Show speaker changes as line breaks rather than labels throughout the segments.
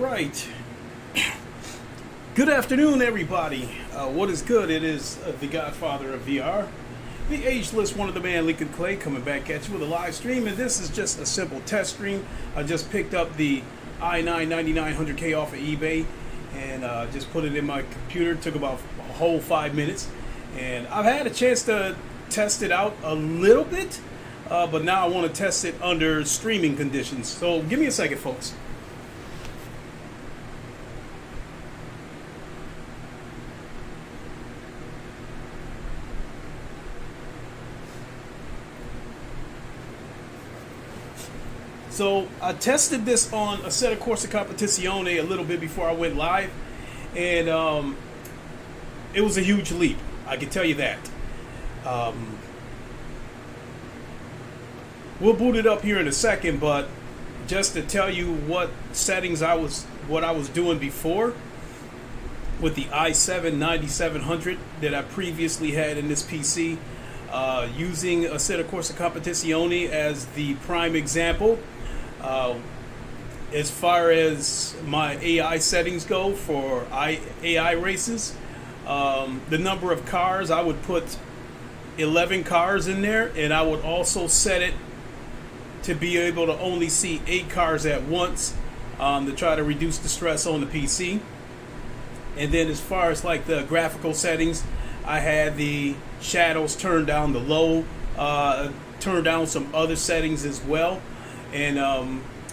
right. Good afternoon, everybody. What is good? It is the Godfather of VR, the ageless one of the man, Lincoln Clay, coming back at you with a live stream. And this is just a simple test stream. I just picked up the I9-9900k off of eBay and just put it in my computer. It took about a whole 5 minutes. And I've had a chance to test it out a little bit, but now I want to test it under streaming conditions. So give me a second, folks. So I tested this on Assetto Corsa Competizione a little bit before I went live, and it was a huge leap. I can tell you that. We'll boot it up here in a second, but just to tell you what settings I was doing before with the i7-9700 that I previously had in this PC, using Assetto Corsa Competizione as the prime example. As far as my AI settings go for AI races, the number of cars, I would put 11 cars in there, and I would also set it to be able to only see 8 cars at once, to try to reduce the stress on the PC. And then as far as like the graphical settings, I had the shadows turned down, the low, turned down some other settings as well. And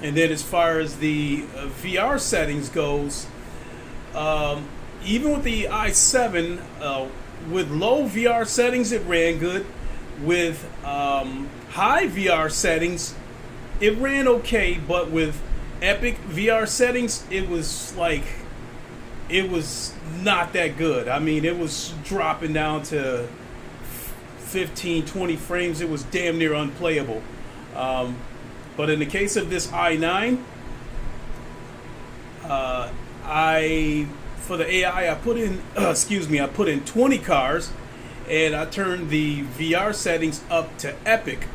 then as far as the VR settings goes, even with the i7, with low VR settings, it ran good. With high VR settings, it ran okay. But with epic VR settings, it was not that good. I mean, it was dropping down to 15, 20 frames. It was damn near unplayable. But in the case of this i9, for the AI, I put in, I put in 20 cars, and I turned the VR settings up to epic.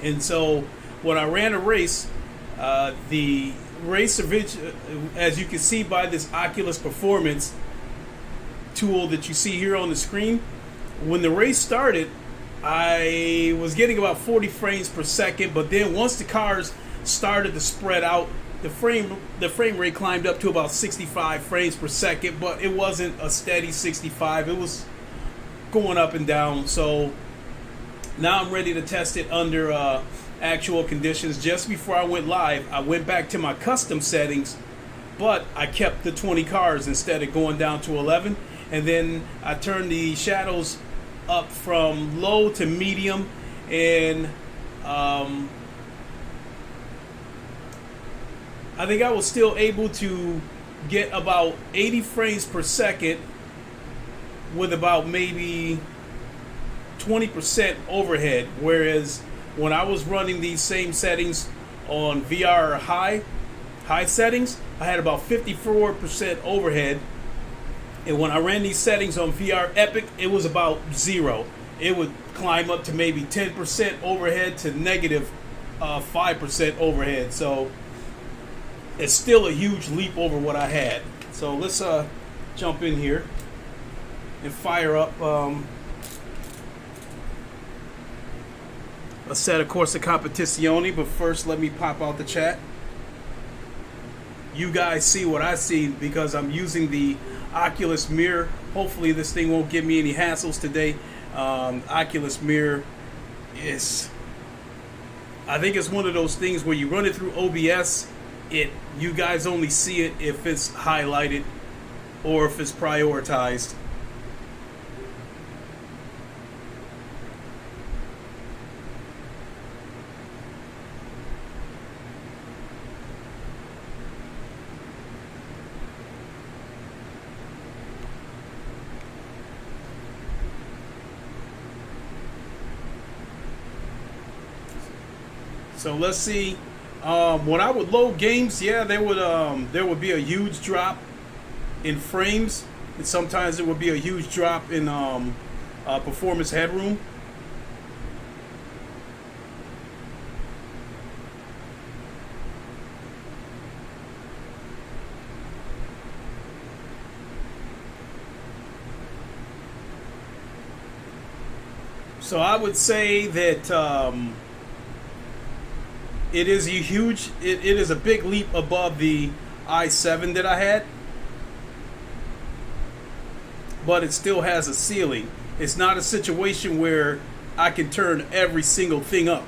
And so when I ran a race, the race as you can see by this Oculus Performance tool that you see here on the screen, when the race started, I was getting about 40 frames per second, but then once the cars started to spread out, the frame rate climbed up to about 65 frames per second, but it wasn't a steady 65. It was going up and down. So now I'm ready to test it under actual conditions. Just before I went live, I went back to my custom settings, but I kept the 20 cars instead of going down to 11. And then I turned the shadows up from low to medium, and I think I was still able to get about 80 frames per second with about maybe 20% overhead, whereas when I was running these same settings on VR high settings, I had about 54% overhead. And when I ran these settings on VR Epic, it was about 0. It would climb up to maybe 10% overhead to negative 5% overhead. So it's still a huge leap over what I had. So let's jump in here and fire up Assetto Corsa Competizione. But first, let me pop out the chat. You guys see what I see because I'm using the Oculus Mirror. Hopefully this thing won't give me any hassles today. Oculus Mirror is, I think it's one of those things where you run it through OBS, you guys only see it if it's highlighted or if it's prioritized. So let's see. When I would load games, yeah, there would be a huge drop in frames, and sometimes there would be a huge drop in performance headroom. So I would say that it is a huge, it is a big leap above the i7 that I had, but it still has a ceiling. It's not a situation where I can turn every single thing up.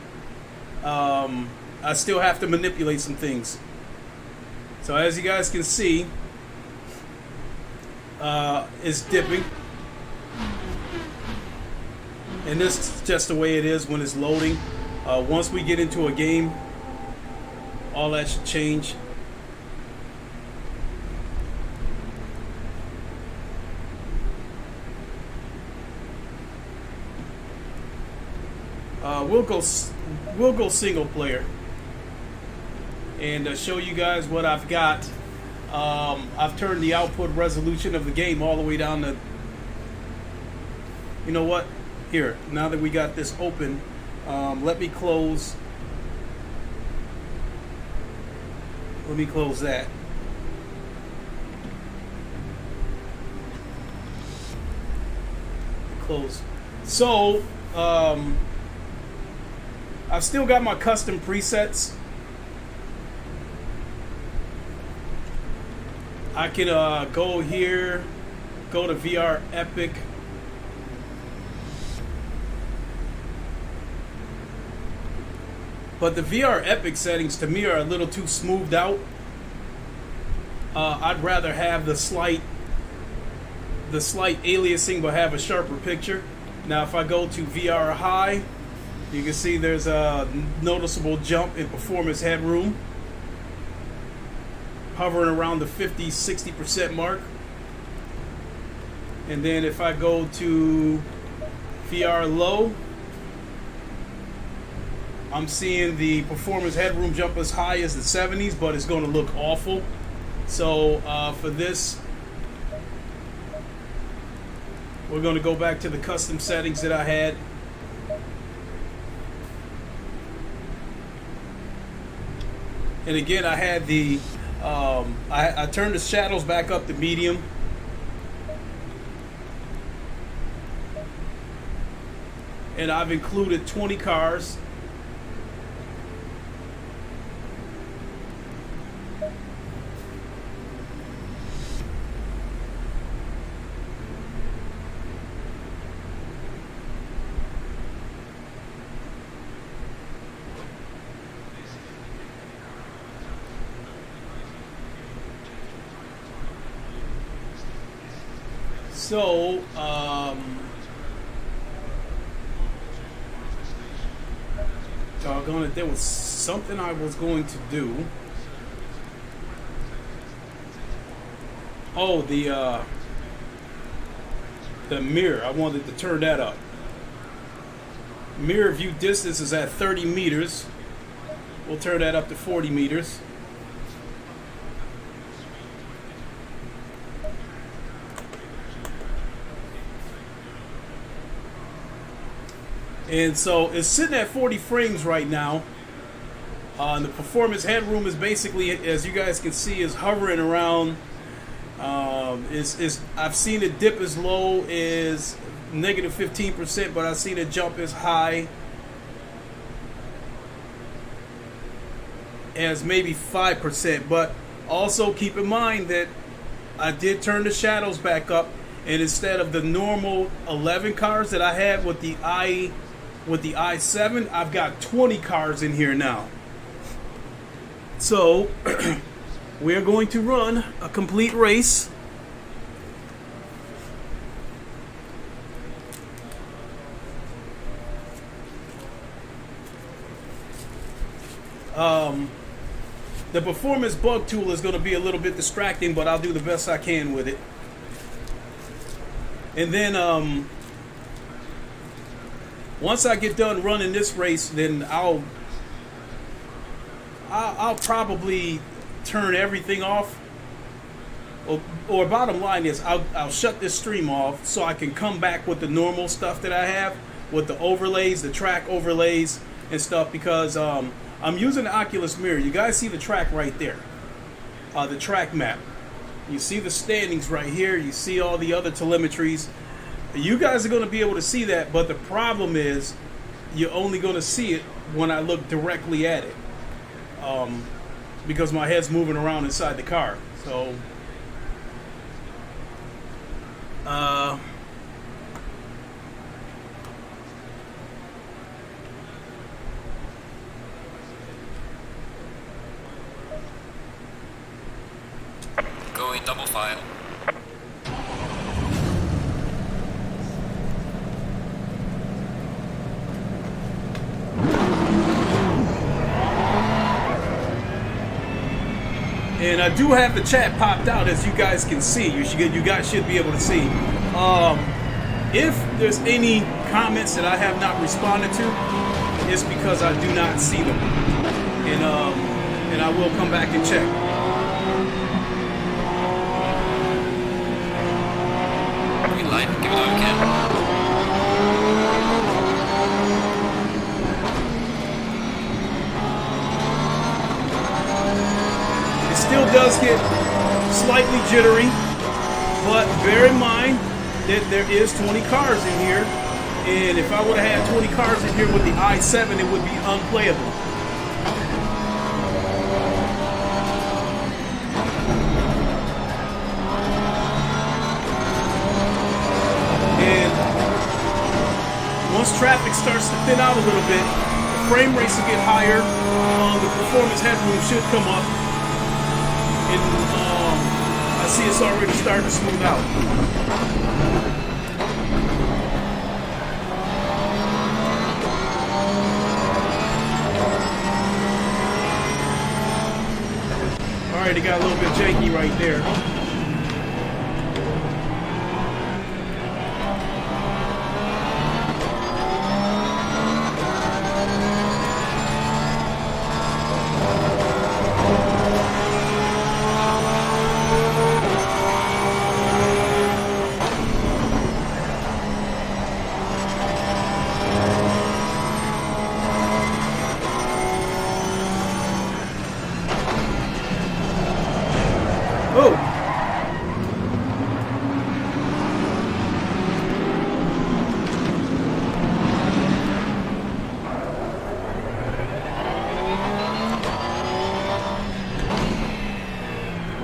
I still have to manipulate some things. So as you guys can see, it's dipping. And this is just the way it is when it's loading. Once we get into a game, all that should change. We'll go single player and show you guys what I've got. I've turned the output resolution of the game all the way down to, you know what? Here, now that we got this open, let me close that. Close. So, I've still got my custom presets. I can go here, go to VR Epic. But the VR Epic settings to me are a little too smoothed out. I'd rather have the slight aliasing but have a sharper picture. Now if I go to VR High, you can see there's a noticeable jump in performance headroom, hovering around the 50-60% mark. And then if I go to VR Low, I'm seeing the performance headroom jump as high as the 70s, but it's going to look awful. So for this, we're going to go back to the custom settings that I had. And again, I had the I turned the shadows back up to medium. And I've included 20 cars. So, doggone it, there was something I was going to do. Oh, the mirror. I wanted to turn that up. Mirror view distance is at 30 meters. We'll turn that up to 40 meters. And so it's sitting at 40 frames right now. And the performance headroom is basically, as you guys can see, is hovering around. I've seen it dip as low as negative 15%, but I've seen it jump as high as maybe 5%. But also keep in mind that I did turn the shadows back up, and instead of the normal 11 cars that I had with the i7, I've got 20 cars in here now. So we're going to run a complete race. The performance bug tool is going to be a little bit distracting, but I'll do the best I can with it. And then once I get done running this race, then I'll probably turn everything off. Or bottom line is, I'll shut this stream off so I can come back with the normal stuff that I have, with the overlays, the track overlays and stuff, because I'm using the Oculus mirror. You guys see the track right there, the track map. You see the standings right here. You see all the other telemetries. You guys are going to be able to see that, but the problem is you're only going to see it when I look directly at it, because my head's moving around inside the car. So
going double file.
And I do have the chat popped out, as you guys can see. You guys should be able to see. If there's any comments that I have not responded to, it's because I do not see them, and I will come back and check.
Green light, give it over, Ken.
Still does get slightly jittery, but bear in mind that there is 20 cars in here, and if I would have had 20 cars in here with the i7, it would be unplayable. And once traffic starts to thin out a little bit, the frame rates will get higher, the performance headroom should come up. And I see it's already starting to smooth out. All right, it got a little bit janky right there.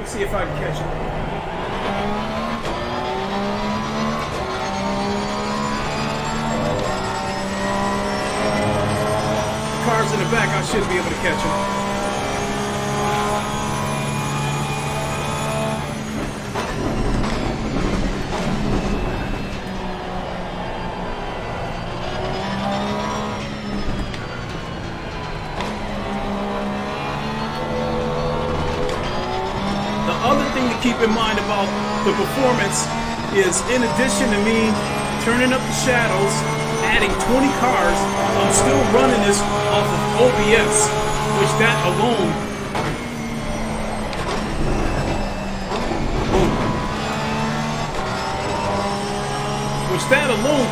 See if I can catch it. Cars in the back, I should be able to catch them. Keep in mind about the performance is, in addition to me turning up the shadows, adding 20 cars, I'm still running this off of OBS, which that alone,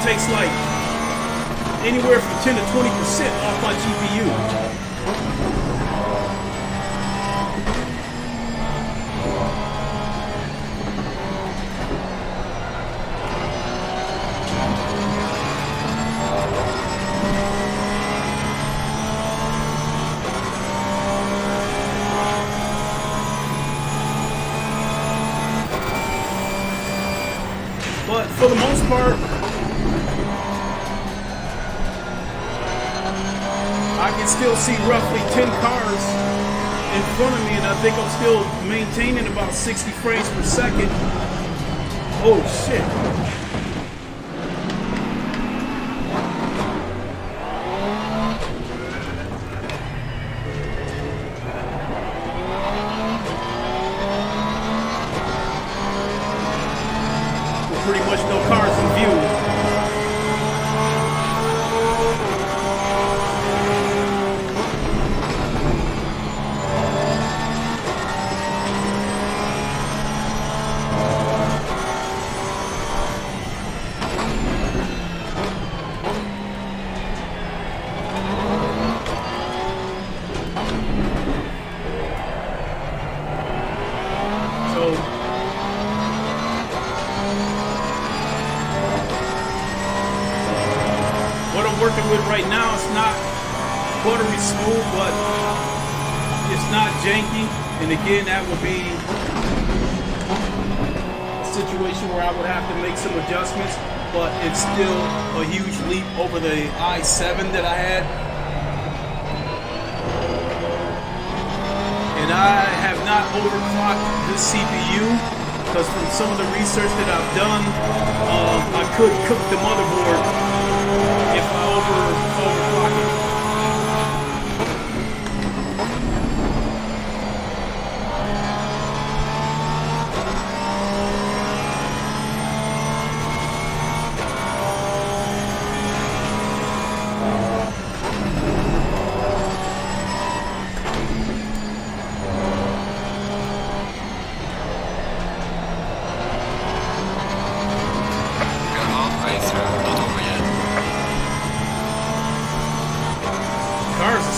takes like anywhere from 10 to 20% off my GPU. But for the most part, I can still see roughly 10 cars in front of me, and I think I'm still maintaining about 60 frames per second. Oh shit. Pretty much no cars in view. working with right now, it's not buttery smooth, but it's not janky. And again, that would be a situation where I would have to make some adjustments, but it's still a huge leap over the i7 that I had. And I have not overclocked this CPU because from some of the research that I've done, I could cook the motherboard if I overclock it.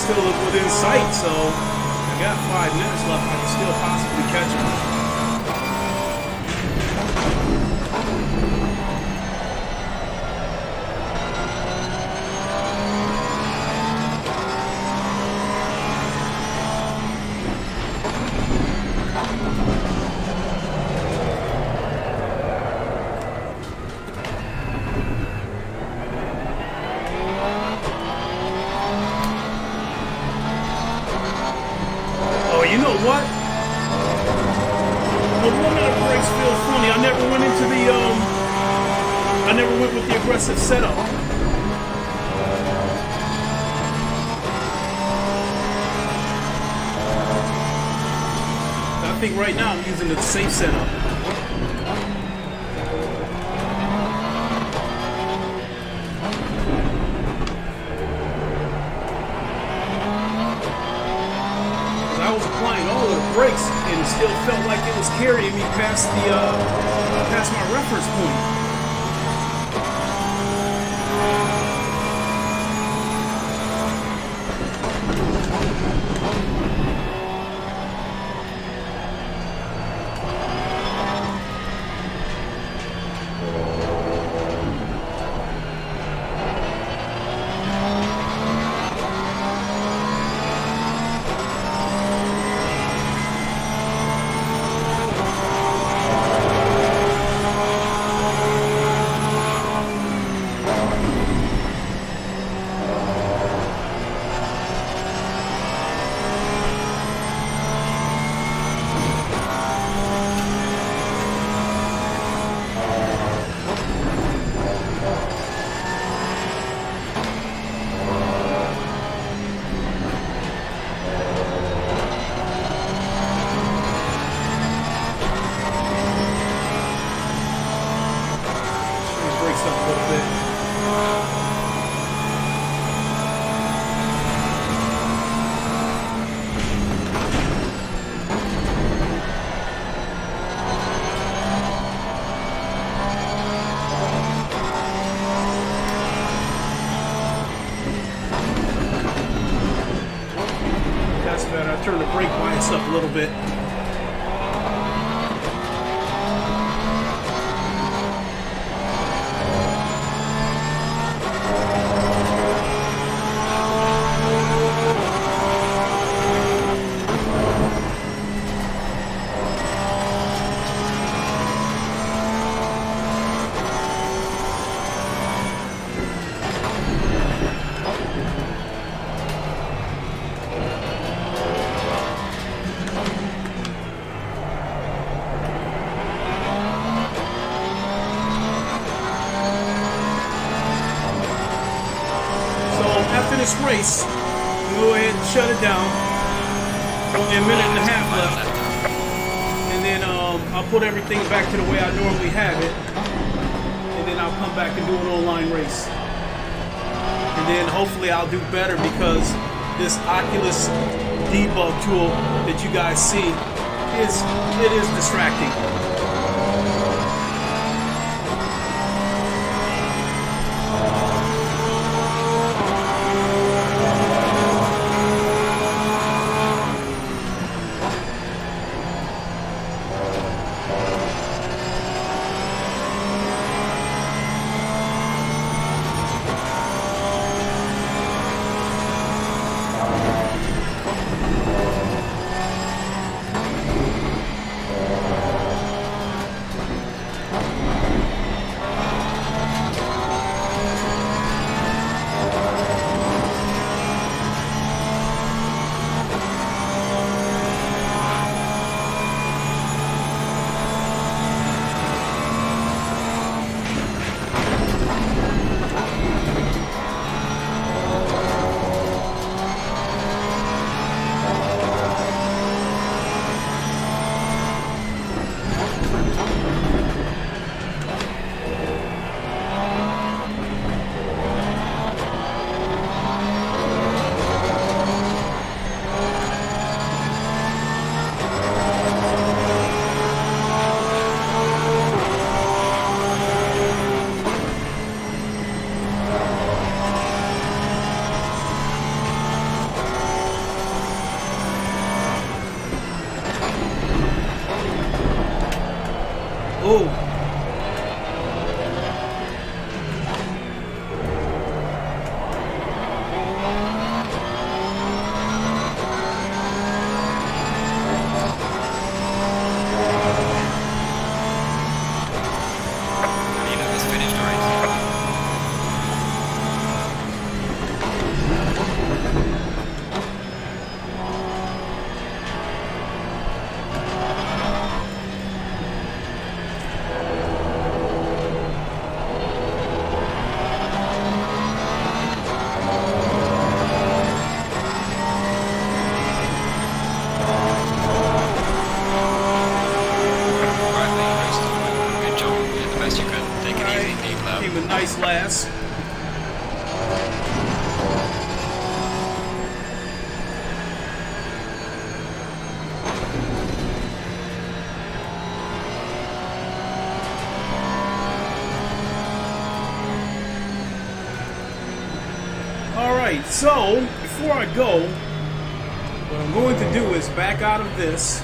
Still within sight, so I got 5 minutes left. I can still possibly catch him. You know what? The one-out brakes feel funny. I never went into the I never went with the aggressive setup. I think right now I'm using the safe setup. Applying all of the brakes and it still felt like it was carrying me past the past my reference point. Turn the brake bias up a little bit. After this race, we'll go ahead and shut it down. Only a minute and a half left. And then I'll put everything back to the way I normally have it. And then I'll come back and do an online race. And then hopefully I'll do better because this Oculus debug tool that you guys see is distracting. Alright, so before I go, what I'm going to do is back out of this,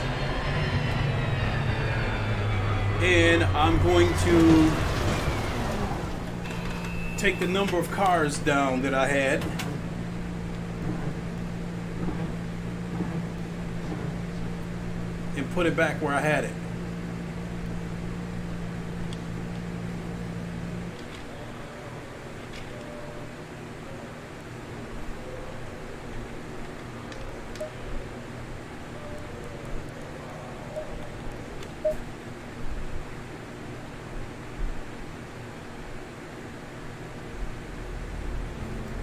and I'm going to take the number of cars down that I had. And put it back where I had it.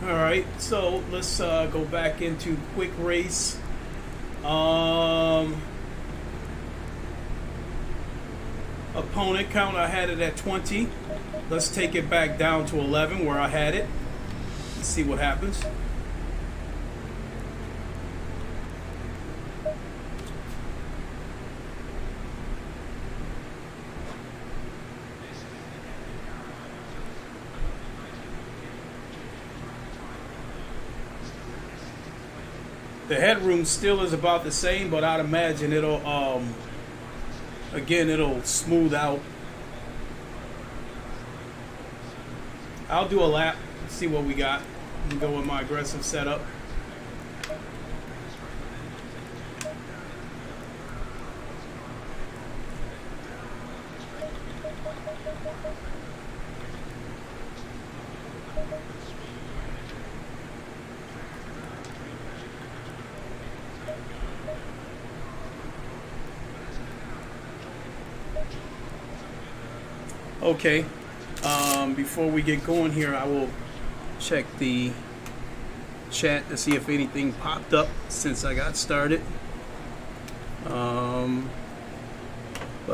Alright, so let's go back into quick race. Opponent count, I had it at 20. Let's take it back down to 11 where I had it. Let's see what happens. The headroom still is about the same, but I'd imagine it'll again, it'll smooth out. I'll do a lap, see what we got, and go with my aggressive setup. Okay, before we get going here, I will check the chat to see if anything popped up since I got started. But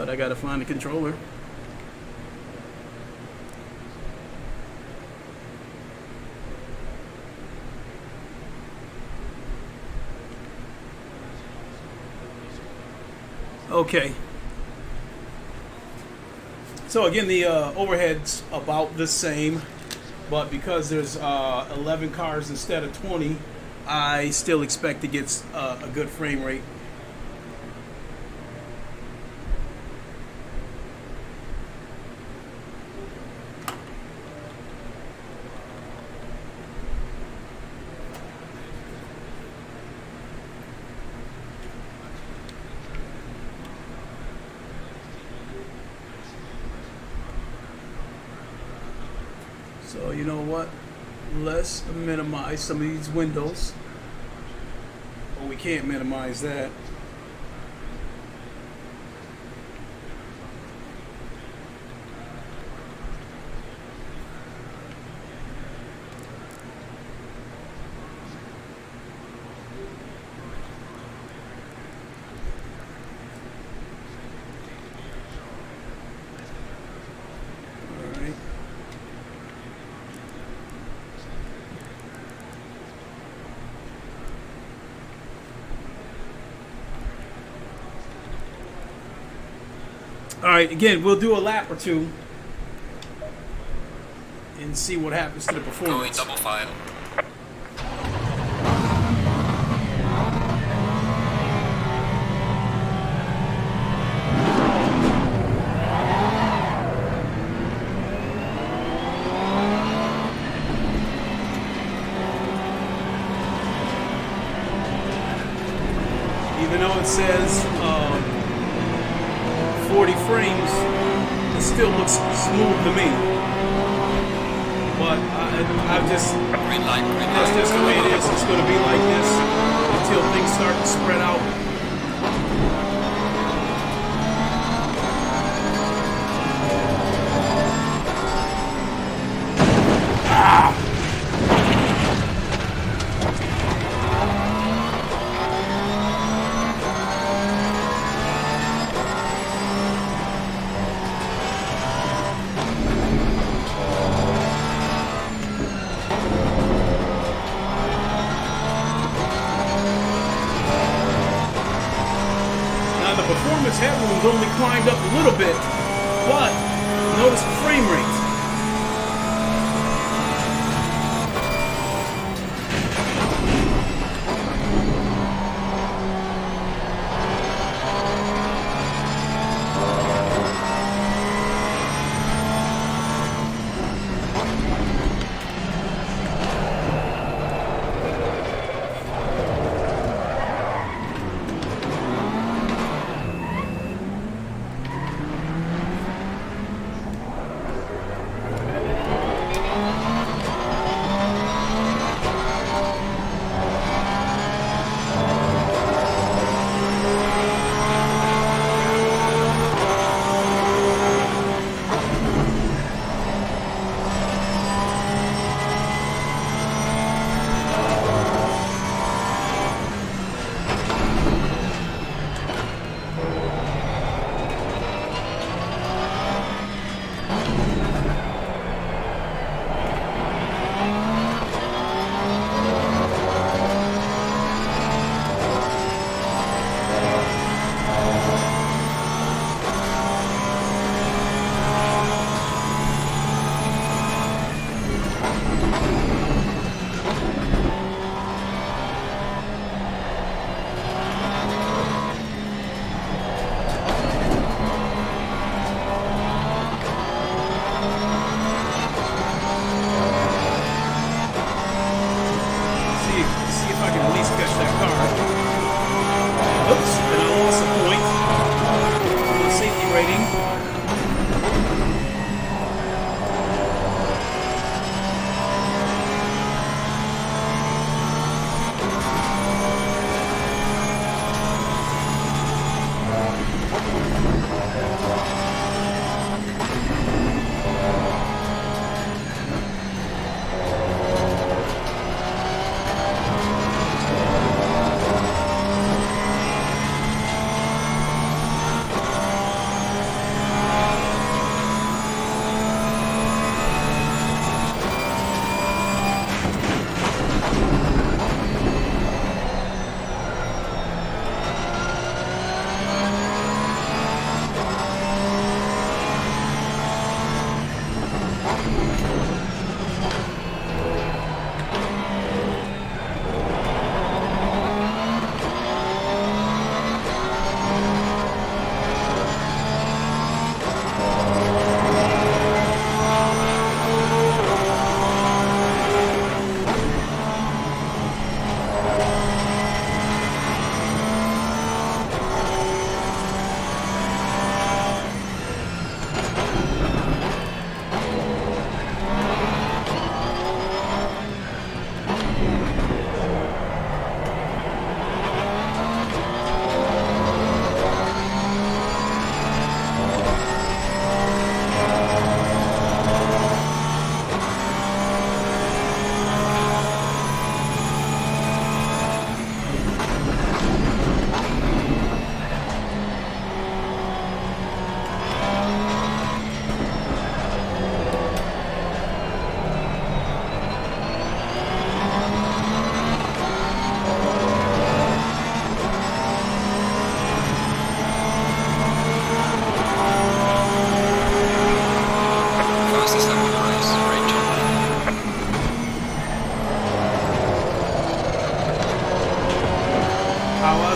I gotta find the controller. Okay. So again, the overhead's about the same, but because there's 11 cars instead of 20, I still expect to get a good frame rate. So you know what? Let's minimize some of these windows. Well, we can't minimize that. All right, again, we'll do a lap or two and see what happens to the performance.
Going double file.
Even though it says 40 frames, it still looks smooth to me. But I've just, that's just the way it is. It's going to be like this until things start to spread out. Performance headroom's only climbed up a little bit, but notice the frame rate.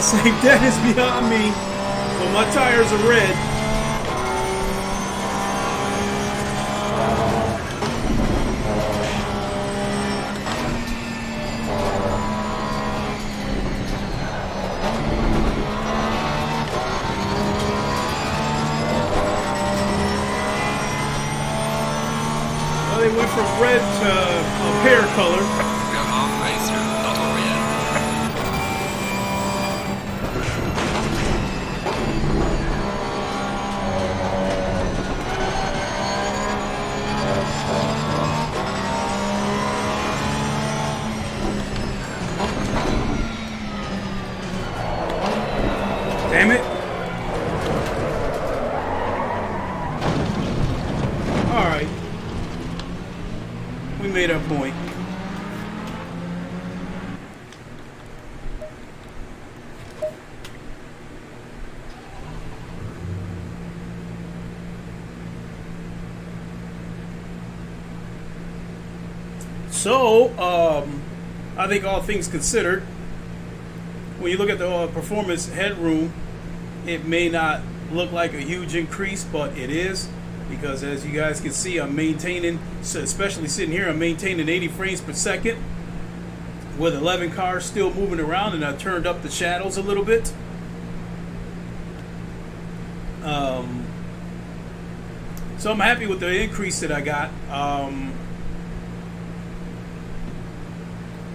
St. Dennis behind me, but my tires are red. Well, they went from red to a pear color.
We're halfway through, not over yet.
Damn it. Alright. We made our point. So, I think all things considered, when you look at the performance headroom, it may not look like a huge increase, but it is, because as you guys can see, I'm maintaining, especially sitting here, I'm maintaining 80 frames per second with 11 cars still moving around, and I turned up the shadows a little bit. So I'm happy with the increase that I got.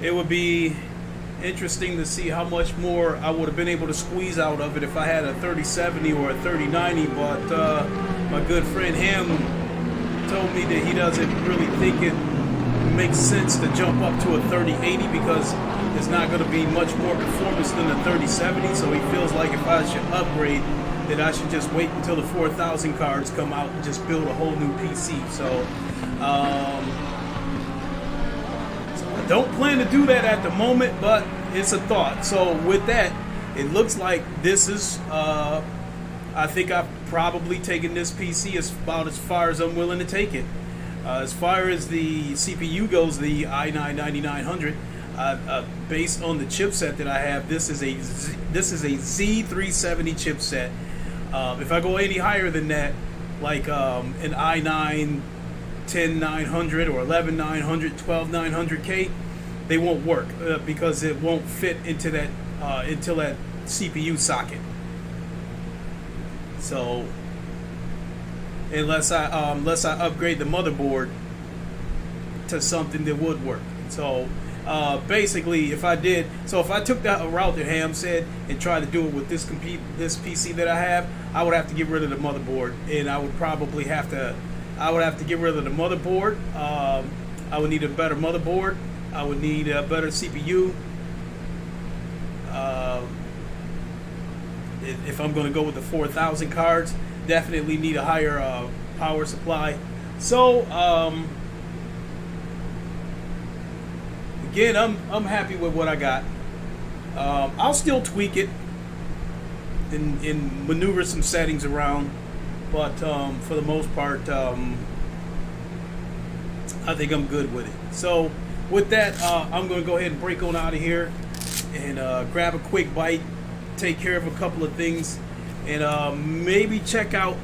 It would be interesting to see how much more I would have been able to squeeze out of it if I had a 3070 or a 3090, but my good friend Ham told me that he doesn't really think it makes sense to jump up to a 3080 because it's not going to be much more performance than the 3070, so he feels like if I should upgrade, that I should just wait until the 4000 cards come out and just build a whole new PC. So I don't plan to do that at the moment, but it's a thought. So with that, it looks like this is, I think I've probably taken this PC about as far as I'm willing to take it. As far as the CPU goes, the i9-9900, based on the chipset that I have, this is a Z370 chipset. If I go any higher than that, like an i9 10900 or 11900, 12900K, they won't work because it won't fit into that CPU socket. So unless I upgrade the motherboard to something that would work. So basically, if I took that route that Ham said and tried to do it with this PC that I have, I would have to get rid of the motherboard, and I would probably have to get rid of the motherboard. I would need a better motherboard. I would need a better CPU. If I'm going to go with the 4000 cards, definitely need a higher power supply. So again, I'm happy with what I got. I'll still tweak it and maneuver some settings around, but for the most part, I think I'm good with it. So with that, I'm going to go ahead and break on out of here and grab a quick bite, take care of a couple of things, and maybe check out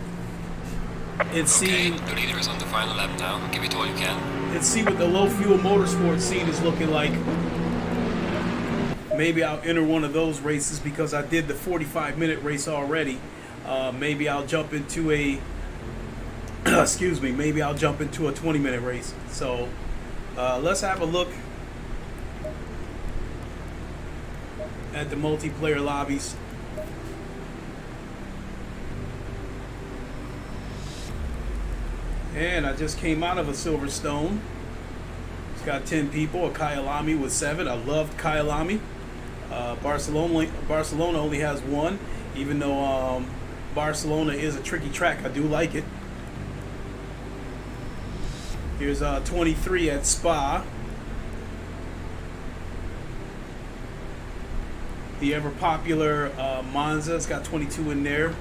and see.
Okay, the leader is on the final lap now. Give it all you can.
And see what the low fuel motorsport scene is looking like. Maybe I'll enter one of those races because I did the 45-minute race already. Maybe I'll jump into a excuse me, maybe I'll jump into a 20-minute race. So let's have a look at the multiplayer lobbies. And I just came out of a Silverstone. It's got 10 people. A Kyalami with 7. I loved Kyalami. Barcelona only has 1, even though Barcelona is a tricky track. I do like it. Here's 23 at Spa. The ever popular Monza. It's got 22 in there.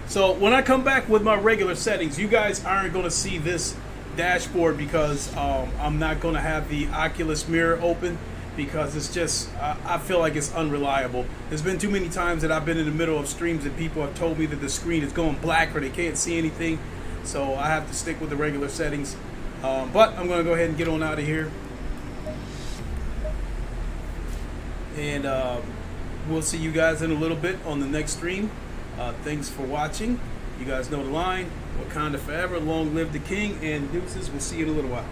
So when I come back with my regular settings, you guys aren't going to see this dashboard because I'm not going to have the Oculus mirror open. because it's just I feel like it's unreliable. There's been too many times that I've been in the middle of streams and people have told me that the screen is going black or they can't see anything, so I have to stick with the regular settings. But I'm going to go ahead and get on out of here, and we'll see you guys in a little bit on the next stream. Thanks for watching. You guys know the line. Wakanda forever, long live the king, and deuces. We'll see you in a little while.